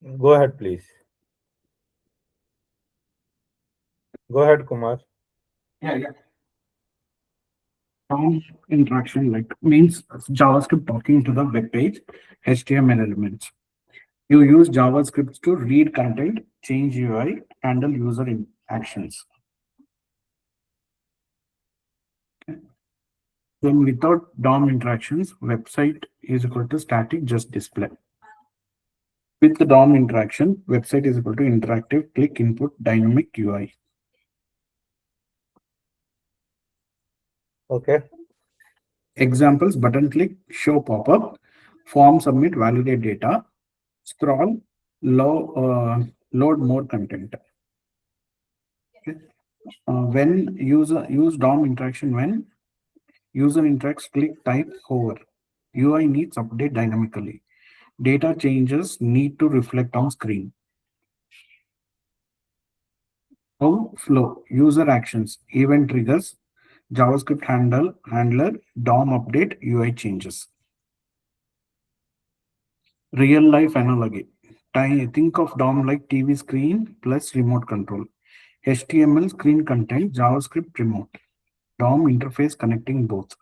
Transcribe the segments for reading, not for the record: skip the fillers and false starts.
Go ahead, please. Go ahead, Kumar. Yeah. DOM interaction like means JavaScript talking to the web page, HTML elements. You use JavaScript to read content, change UI, handle user actions. Then without DOM interactions, website is equal to static just display. With the DOM interaction, website is equal to interactive click input dynamic UI. Okay. Examples: button click, show pop-up, form submit, validate data, scroll, load more content. Okay. When user use DOM interaction when user interacts, click, type, hover. UI needs update dynamically. Data changes need to reflect on screen. How flow user actions, event triggers, JavaScript handler, DOM update, UI changes. Real life analogy. Think of DOM like TV screen plus remote control. HTML screen content, JavaScript remote. DOM interface connecting both.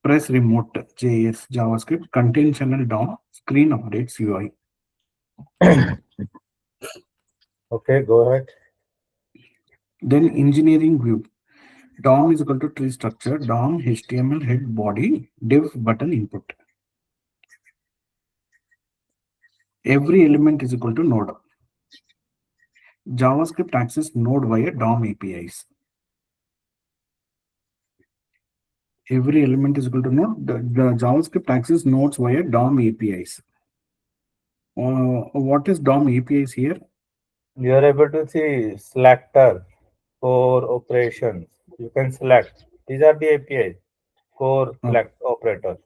Press remote JS JavaScript contain channel DOM screen updates UI. Okay, go ahead. Then engineering view. DOM is equal to tree structure, DOM, HTML, head, body, div, button, input. Every element is equal to node. JavaScript access node via DOM APIs. Every element is equal to node. The JavaScript access nodes via DOM APIs. What is DOM APIs here? You are able to see selector, core operations. You can select. These are the APIs. Core Uh, select operator,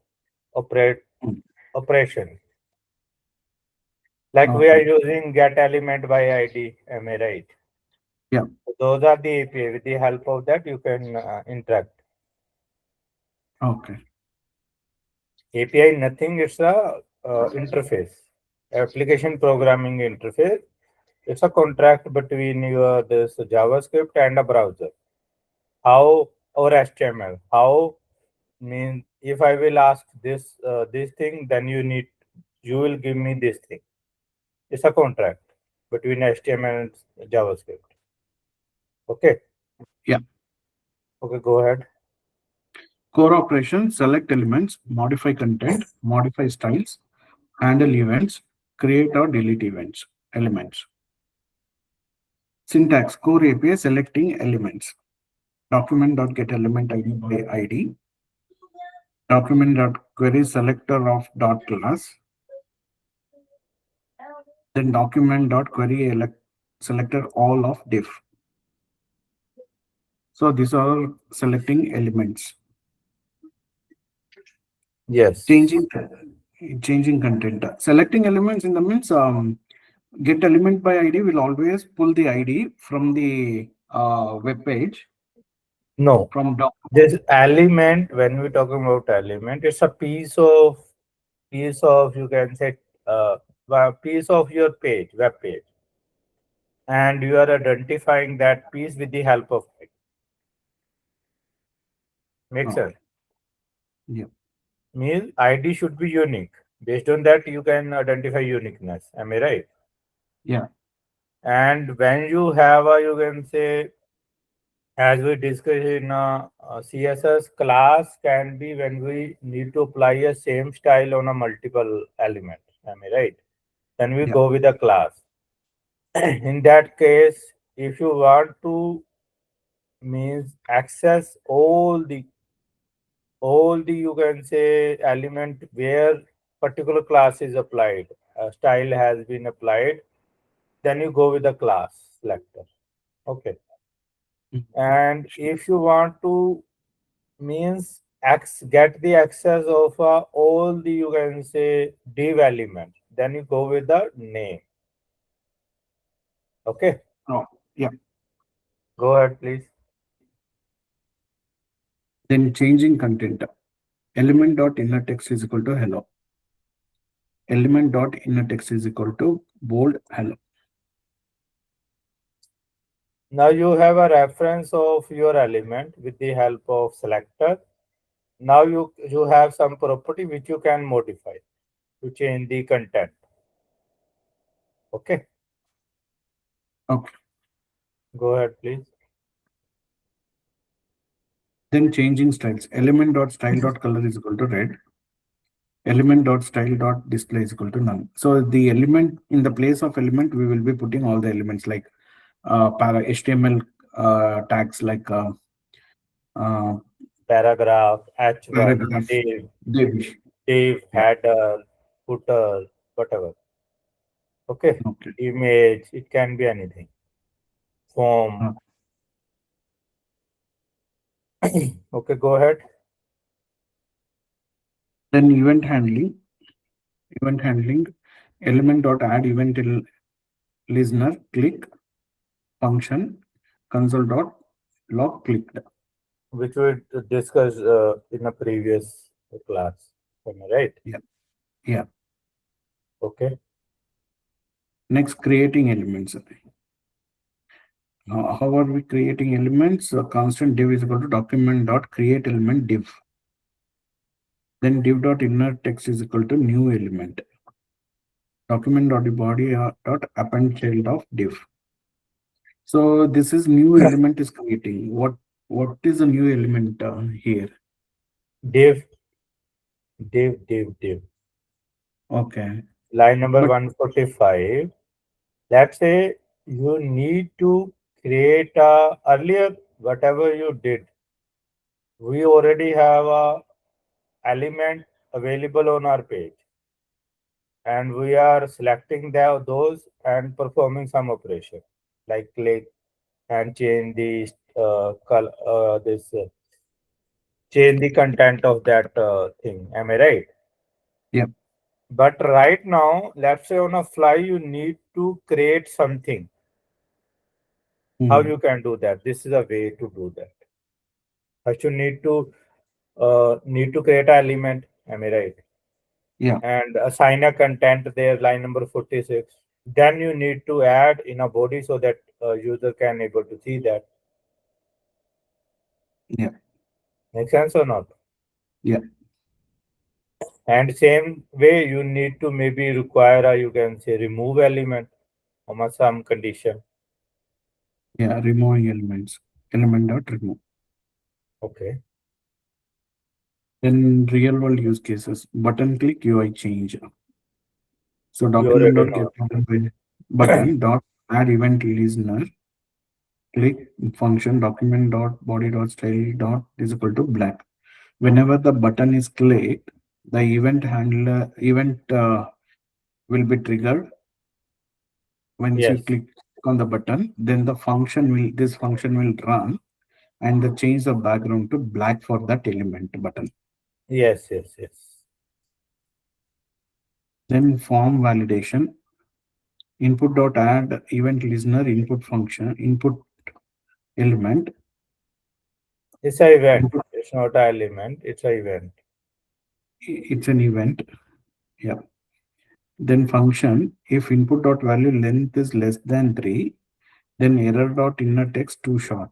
operate mm, operation. Like we are okay. using get element by ID. Am I right? Yeah. So those are the API. With the help of that, you can interact. Okay. API nothing. It's a interface, application programming interface. It's a contract between your this JavaScript and a browser. How or HTML. How means if I will ask this thing, then you will give me this thing. It's a contract between HTML and JavaScript. Okay. Yeah. Okay. Go ahead. Core operations, select elements, modify content, modify styles, handle events, create or delete elements. Syntax, core API selecting elements. Document.get element ID by ID. Document.query selector of dot class. Then document.query selector all of diff. So these are selecting elements. Yes. Changing content. Selecting elements in the means get element by ID will always pull the ID from the web page No. from doc. This element, when we talking about element, it's a piece of you can say piece of your page, web page, and you are identifying that piece with the help of it. Makes sense. Okay. Yeah. Means ID should be unique. Based on that, you can identify uniqueness. Am I right? Yeah. And when you have a, you can say, as we discussed in CSS, class can be when we need to apply a same style on a multiple element. Am I right? Then we Yeah. go with a class. In that case, if you want to means access all the you can say element where particular class is applied, style has been applied, then you go with the class selector. Okay. Mm. And Sure. if you want to means get the access of all the you can say div element, then you go with the name. Okay. Oh, yeah. Go ahead, please. Then changing content. Element dot inner text is equal to hello. element dot inner text is equal to bold hello. Now you have a reference of your element with the help of selector. Now you have some property which you can modify to change the content. Okay, Okay. go ahead, please. Then changing styles. Element dot style dot color is equal to red. Element dot style dot display is equal to none. So the element in the place of element, we will be putting all the elements like para HTML tags like uh, Paragraph, H1, paragraph, div. div, Yeah. header, footer, whatever. Okay, Okay. image, it can be anything. Form. Uh, Okay, go ahead. then event handling. Event handling. Element dot add event listener click function console dot log clicked. Which we discussed in a previous class. Am I right? Yeah. Yeah. Okay. Next, creating elements. How are we creating elements? Constant div is equal to document dot create element div. Then div dot inner text is equal to new element. Document dot body dot append child of div. So this is new element is creating. What is a new element here? Div, div. Okay, Line number but 145. Let's say you need to create earlier whatever you did. We already have a element available on our page, and we are selecting those and performing some operation like click and change the this change the content of that thing. Am I right? yeah. But right now, let's say on a fly, you need to create something. How Hmm. you can do that? This is a way to do that. First, you need to create an element. Am I right? Yeah, And assign a content there, line number 46. Then you need to add in a body so that user can able to see that. yeah, Make sense or not? yeah, And same way, you need to maybe require a, you can say, remove element from some condition. yeah. Removing elements. Element dot remove. Okay. Then real world use cases. Button click UI change. So You document already dot know. get button dot add event listener click function document dot body dot style dot is equal to black. Whenever the button is clicked, the event handler event will be triggered. Once you Yes. click on the button, then the function will this function will run and the change the background to black for that element button. Yes. Then form validation input dot add event listener input function input element It's a event. input It's not an element. It's a event. it's an event. Yeah. Then function if input dot value length is less than 3, then error dot inner text too short.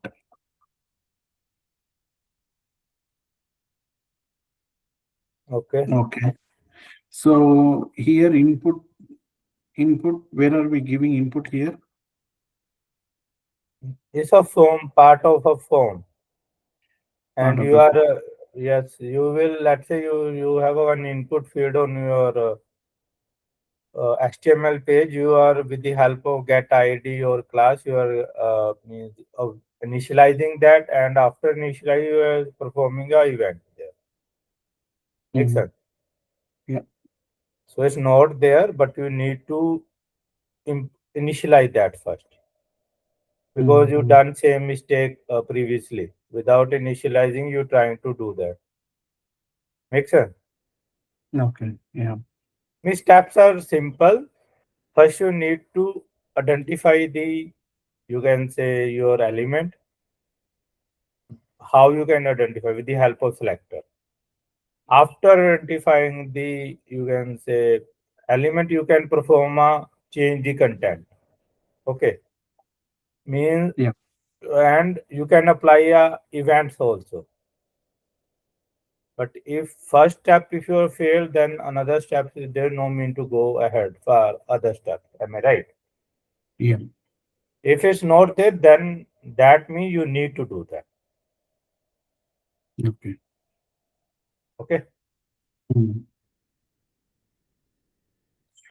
Okay. Okay. So here input where are we giving input here? It's a form, part of a form. Part And of you the are, form. yes, you will, let's say you have one input field on your HTML page. You are with the help of get ID or class, you are means of initializing that, and after initializing, you are performing a event there. Makes Mhm. sense. Yeah. So it's not there, but you need to initialize that first because you Mhm. done same mistake previously. Without initializing, you trying to do that. Makes sense. Okay. Yeah. Means steps are simple. First, you need to identify the, you can say, your element. How you can identify with the help of selector. After identifying the, you can say, element you can perform a change the content. Okay, means Yeah. and you can apply a events also. But if first step if you fail, then another step is there no mean to go ahead for other steps. Am I right? Yeah. If it's not there, then that means you need to do that. Okay. Okay. Mm.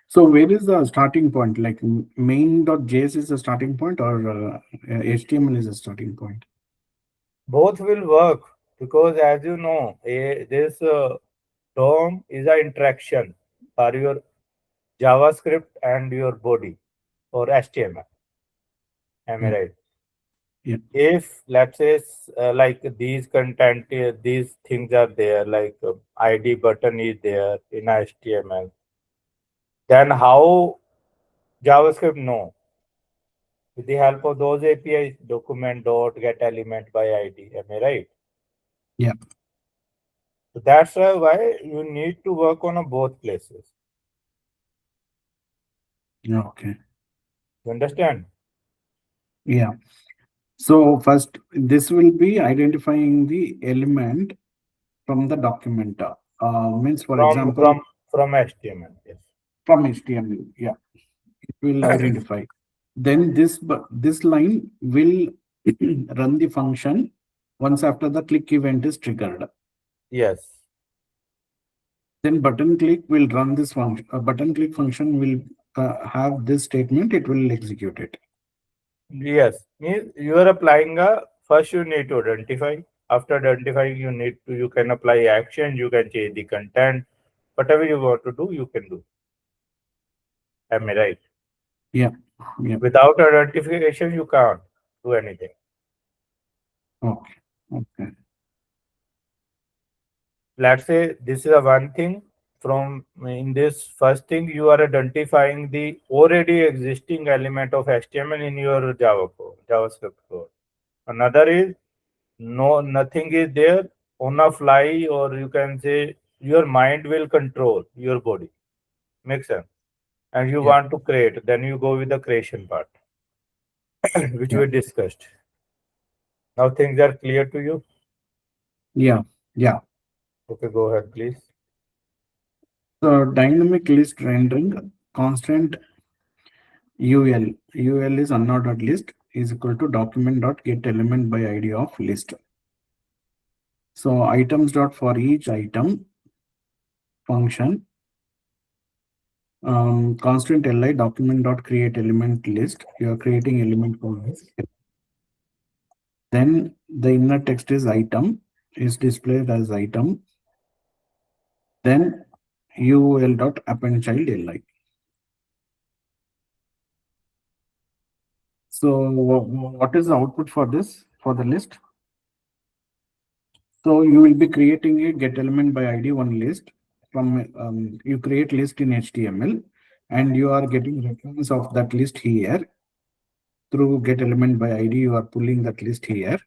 So where is the starting point? Like main.js is the starting point, or HTML is the starting point? Both will work because as you know, this DOM is an interaction for your JavaScript and your body or HTML. Am I Yeah. right? Yeah. If let's say like these content, these things are there, like ID button is there in HTML, then how JavaScript know? With the help of those APIs, document dot get element by ID. Am I right? Yeah. So that's why you need to work on both places. Okay. You understand? Yeah. So first, this will be identifying the element from the document. Means, for From example, from from HTML. Yes. from HTML. Yeah, it will identify. Then this line will run the function once after the click event is triggered. Yes. Then button click will run this function. A button click function will have this statement. It will execute it. Yes. Means you are applying a first you need to identify. After identifying, you can apply action, you can change the content. Whatever you want to do, you can do. Am I right? Yeah. Yeah. Without identification, you can't do anything. Okay. Okay. Let's say this is a one thing. From in this first thing, you are identifying the already existing element of HTML in your Java code, JavaScript code. Another is no nothing is there on a fly, or you can say your mind will control your body. Makes sense. And you Yeah. want to create, then you go with the creation part, which Yeah. we discussed. Now things are clear to you. Yeah. Yeah. Okay, go ahead, please. So dynamic list rendering constant UL is unordered list is equal to document dot get element by ID of list. So items dot for each item function constant li document dot create element list. You are creating element for list. Then the inner text is item is displayed as item. Then ul dot append child li. So what is the output for this for the list? So you will be creating a get element by ID one list from you create list in HTML and you are getting reference of that list here through get element by ID. You are pulling that list here.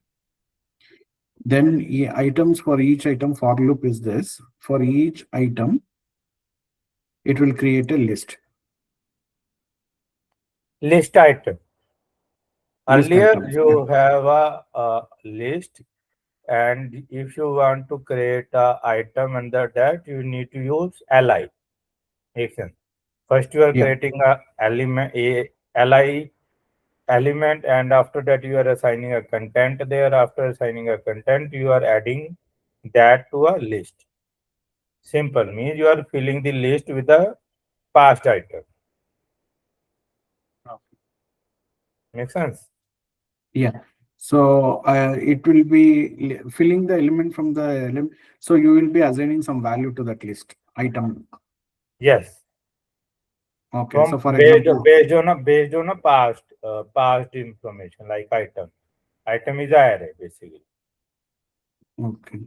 Then items for each item for loop is this. For each item, it will create a list. List item. List Earlier, items. Yeah. you have a list, and if you want to create a item under that, you need to use li. Makes sense. First, you are Yeah. creating a li element, and after that, you are assigning a content there. After assigning a content, you are adding that to a list. Simple means you are filling the list with the past item. Make sense? Yeah. So it will be filling the element from the element. So you will be assigning some value to that list item. Yes. Okay. From So for example, based on a past information like item. Item is a array basically. okay.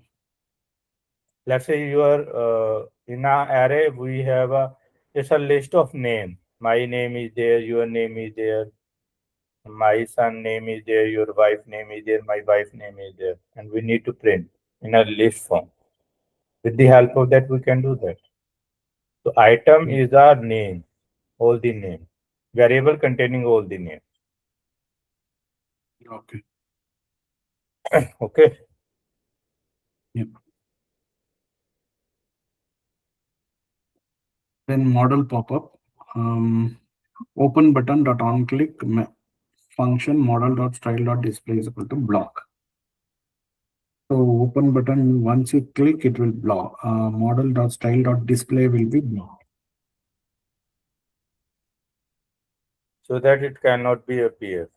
Let's say you are in a array we have a it's a list of name. My name is there, your name is there, my son name is there, your wife name is there, my wife name is there, and we need to print in a list form. With the help of that, we can do that. So item is our name, all the name. Variable containing all the name. Okay. Okay. Yep. Then model pop-up. Open button dot on click function model dot style dot display is equal to block. So open button, once you click, it will block. Model dot style dot display will be blocked. So that it cannot be appear.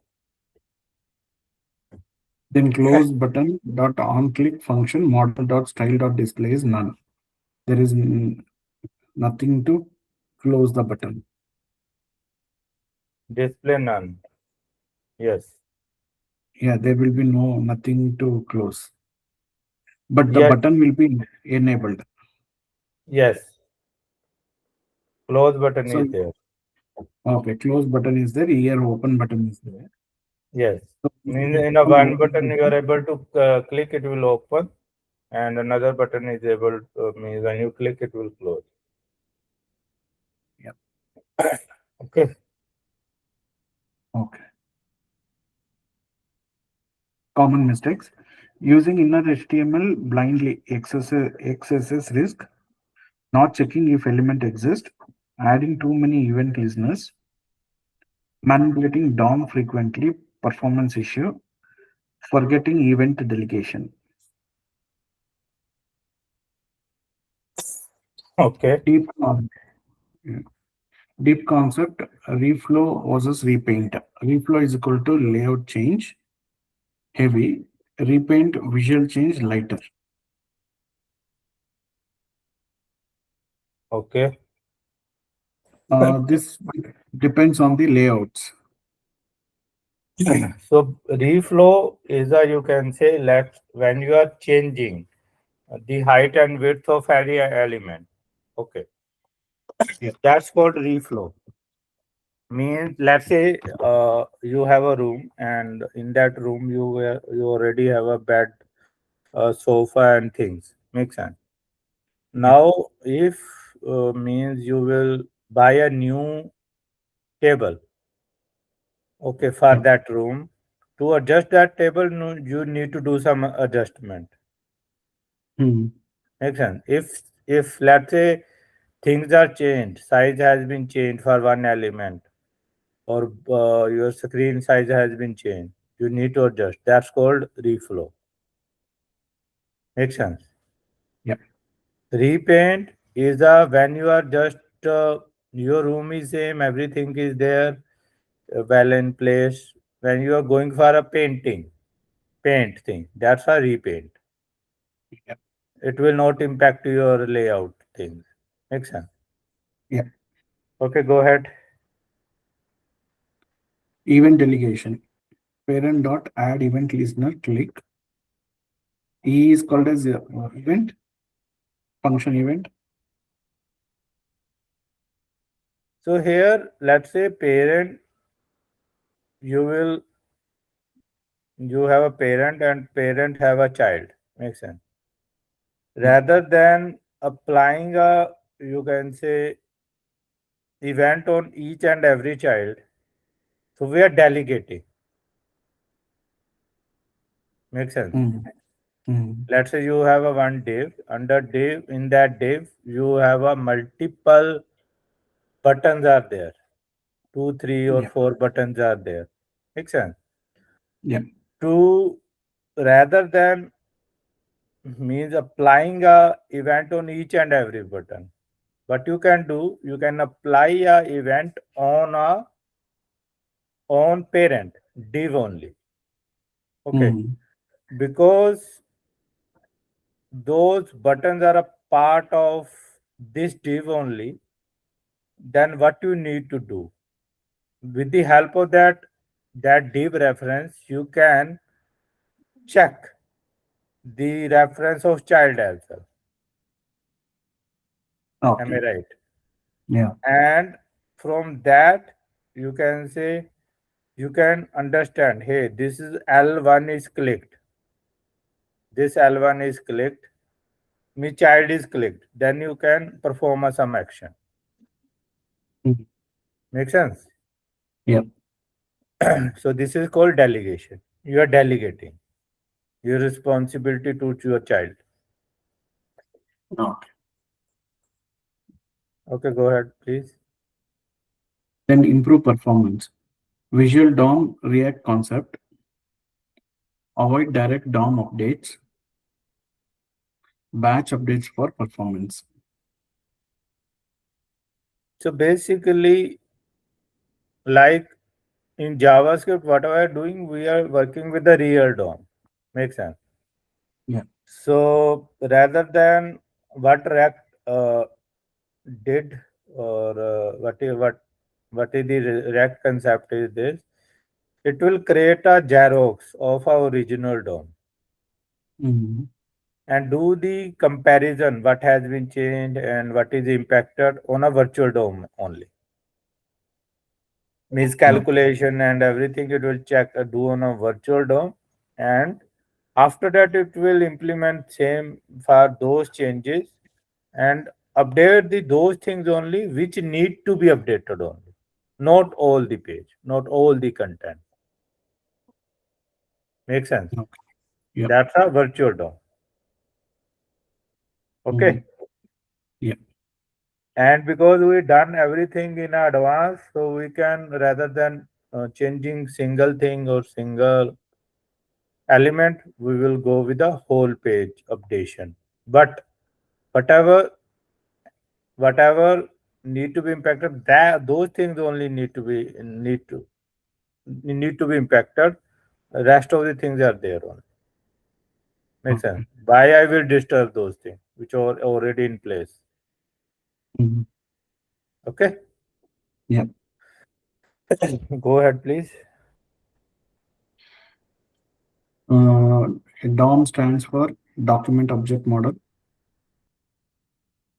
Then close button dot on click function model dot style dot display is none. There is nothing to close the button. Display none. Yes. Yeah, there will be nothing to close. But the Yes. button will be enabled. Yes. Close button So is there. okay, close button is there. Here open button is there. Yes. So In a on one open button you are button, able to click, it will open, and another button is able to, means when you click it will close. yeah. Okay. Okay. Common mistakes. Using inner HTML blindly excesses risk. Not checking if element exists. Adding too many event listeners. Manipulating DOM frequently. Performance issue. Forgetting event delegation. Okay. Deep, deep concept. Reflow versus repaint. Reflow is equal to layout change. Heavy. Repaint visual change lighter. Okay. This depends on the layouts. So reflow is a, you can say, let when you are changing the height and width of any element. Okay. Yeah. That's called reflow. Means let's say you have a room, and in that room you already have a bed, sofa and things. Makes sense. Yeah. Now if means you will buy a new table, okay, for Yeah. that room. To adjust that table, no, you need to do some adjustment. Hmm. Makes sense. If let's say things are changed, size has been changed for one element, or your screen size has been changed, you need to adjust. That's called reflow. Makes sense. Yeah. Repaint is a when you are just your room is same, everything is there, well in place. When you are going for a paint thing, that's a repaint. Yeah. It will not impact your layout things. Makes sense. Yeah. Okay, go ahead. Event delegation. Parent dot add event listener click. E is called as event function event. So here, let's say parent, you will you have a parent and parent have a child. Makes sense. Yeah. Rather than applying a, you can say, event on each and every child, so we are delegating. Makes sense. Hmm. Hmm. Let's say you have a one div. Under div, in that div, you have a multiple buttons are there. Two, three, or Yeah. four buttons are there. Makes sense. Yeah. To rather than means applying a event on each and every button. What you can do, you can apply a event on parent div only. Okay, Hmm. because those buttons are a part of this div only. Then what you need to do, with the help of that div reference, you can check the reference of child as well. Am I Okay. right? Yeah. And from that, you can say, you can understand, hey, this is L1 is clicked. This L1 is clicked. means child is clicked, then you can perform some action. Mhm. Make sense? Yeah. So this is called delegation. You are delegating your responsibility to your child. Okay. Okay, go ahead, please. Then improve performance. Visual DOM React concept. Avoid direct DOM updates. Batch updates for performance. So basically, like in JavaScript, what we are doing, we are working with the real DOM. Makes sense. Yeah. So rather than what React did, or what is the React concept is this, it will create a Xerox of our original DOM Mhm. and do the comparison what has been changed and what is impacted on a virtual DOM only. Means Okay. calculation and everything it will check do on a virtual DOM, and after that it will implement same for those changes and update those things only which need to be updated only, not all the page, not all the content. Make sense? Okay. Yeah. That's a virtual DOM. Mhm. Okay. Yeah. And because we done everything in advance, so we can, rather than changing single thing or single element, we will go with the whole page updation. But whatever whatever need to be impacted, that those things only need to be impacted. Rest of the things are there only. Makes sense? Okay. Why I will disturb those things which are already in place. Mhm. Okay. Yeah. Go ahead, please. Uh, DOM stands for Document Object Model.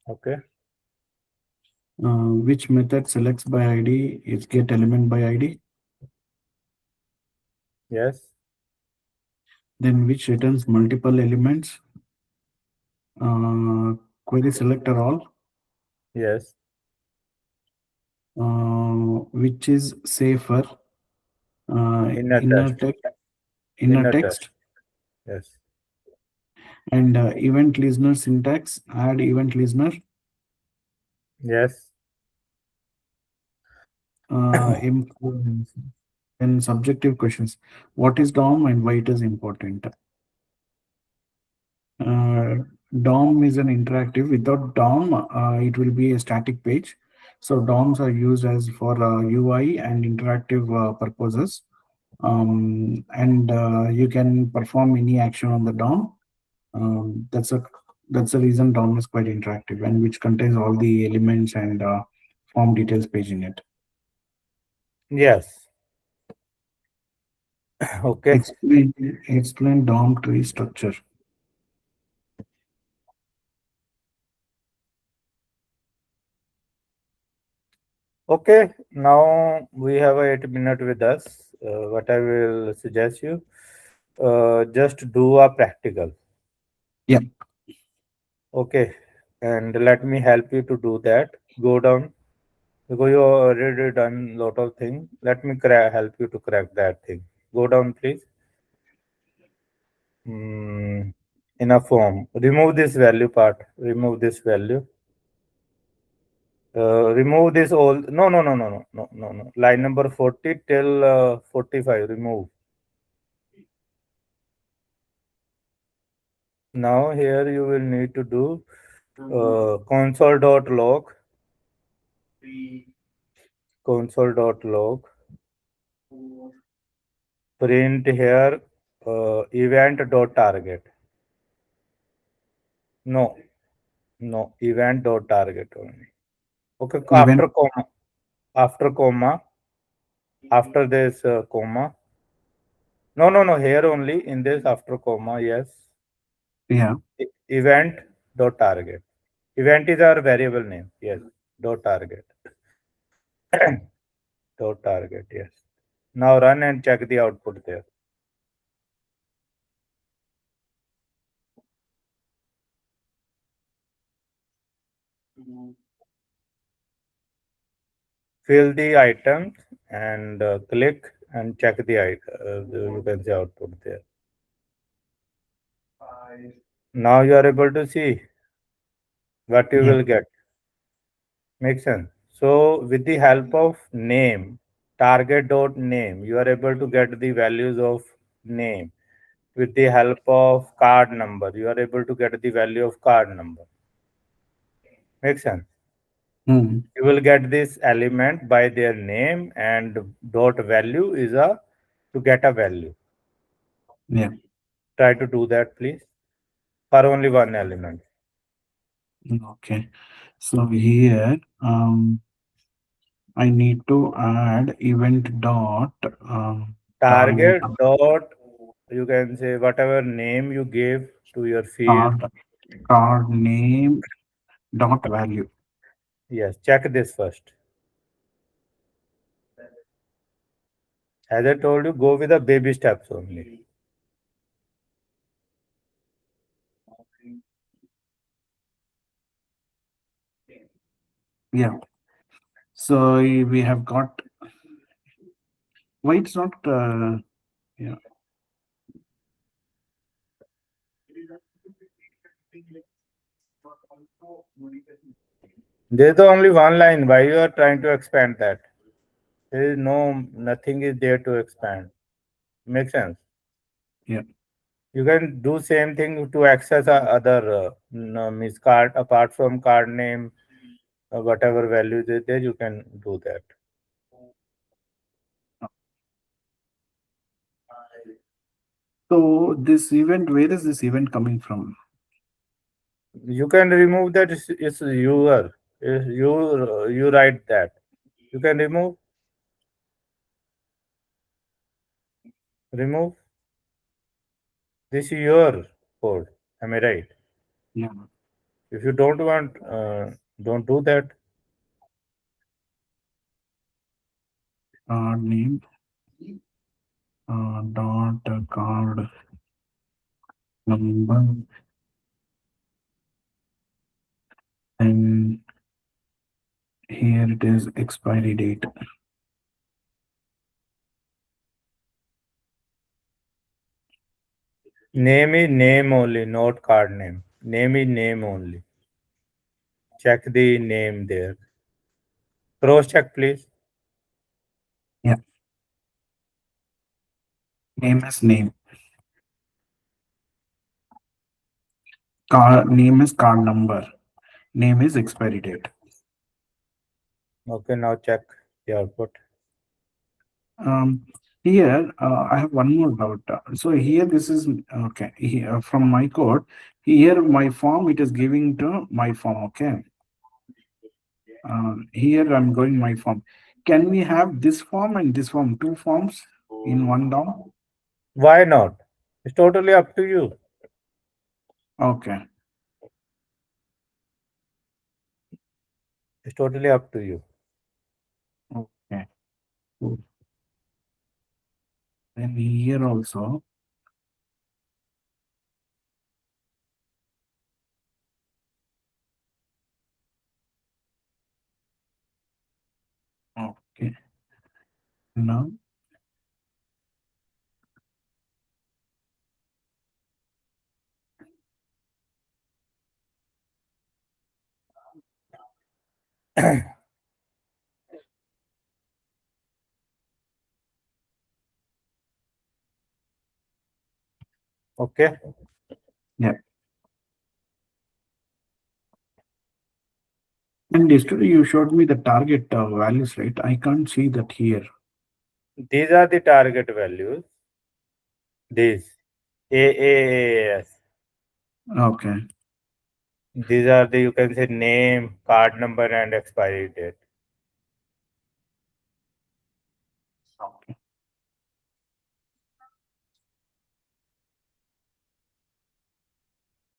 Okay. Which method selects by ID is get element by ID. Yes. Then which returns multiple elements. Query selector all. Yes. Which is safer. Inner Inner test. text. Inner Inner test. text. Yes. And event listener syntax. Add event listener. Yes. Influence. And subjective questions. What is DOM and why it is important? Uh, DOM is an interactive. Without DOM, it will be a static page. So DOMs are used as for UI and interactive purposes. And you can perform any action on the DOM. That's the reason DOM is quite interactive and which contains all the elements and form details page in it. Yes. Okay. Explain DOM tree structure. Okay. Now we have a 8 minute with us. What I will suggest you, just do a practical. Yeah. Okay. And let me help you to do that. Go down because you already done lot of things. Let me help you to crack that thing. Go down, please. In a form, remove this value part. Remove this value. Remove this all. No, no, no, no, no, no, no, no. Line number 40 till 45. Remove. Now here you will need to do console.log. Console.log. Print here event.target. No, no, event.target only. Okay, Event. after comma, after this comma. No, no, no, here only in this after comma, yes. Yeah. Event.target. Event is our variable name, yes. Dot target. Dot target, yes. Now run and check the output there. fill the items and click and check you can see output there. Now you are able to see what you Yeah. will get. Make sense? So with the help of name, target dot name, you are able to get the values of name. With the help of card number, you are able to get the value of card number. Make sense? Mm. You will get this element by their name, and dot value is a to get a value. Yeah. Try to do that, please, for only one element. Okay. So here, I need to add event dot target Target dot, you can say whatever name you gave to your field. card card name dot value. Yes, check this first. As I told you, go with the baby steps only. Yeah. So we have got why it's not yeah. There is only one line. Why you are trying to expand that? There is nothing is there to expand. Make sense? Yeah. You can do same thing to access other no, means card apart from card name, whatever value is there, you can do that. So this event, where is this event coming from? You can remove that. It's your. You write that. You can remove. This is your code. Am I right? Yeah. If you don't want, don't do that. Card name dot card number and here it is expiry date. Name is name only, not card name. Name is name only. Check the name there. Cross check, please. Yeah. Name is name. Card name is card number. Name is expiry date. Okay, now check the output. Here I have one more doubt. So here this is okay. Here from my code, here my form it is giving to my form. Okay. Here I'm going my form. Can we have this form and this form, two forms in one DOM? Why not? It's totally up to you. Okay. It's totally up to you. Okay. Cool. Then here also. Okay. Now, Okay. yeah. And yesterday you showed me the target values, right? I can't see that here. These are the target values. These AAAS. Okay. These are the, you can say, name, card number, and expiry date. Okay.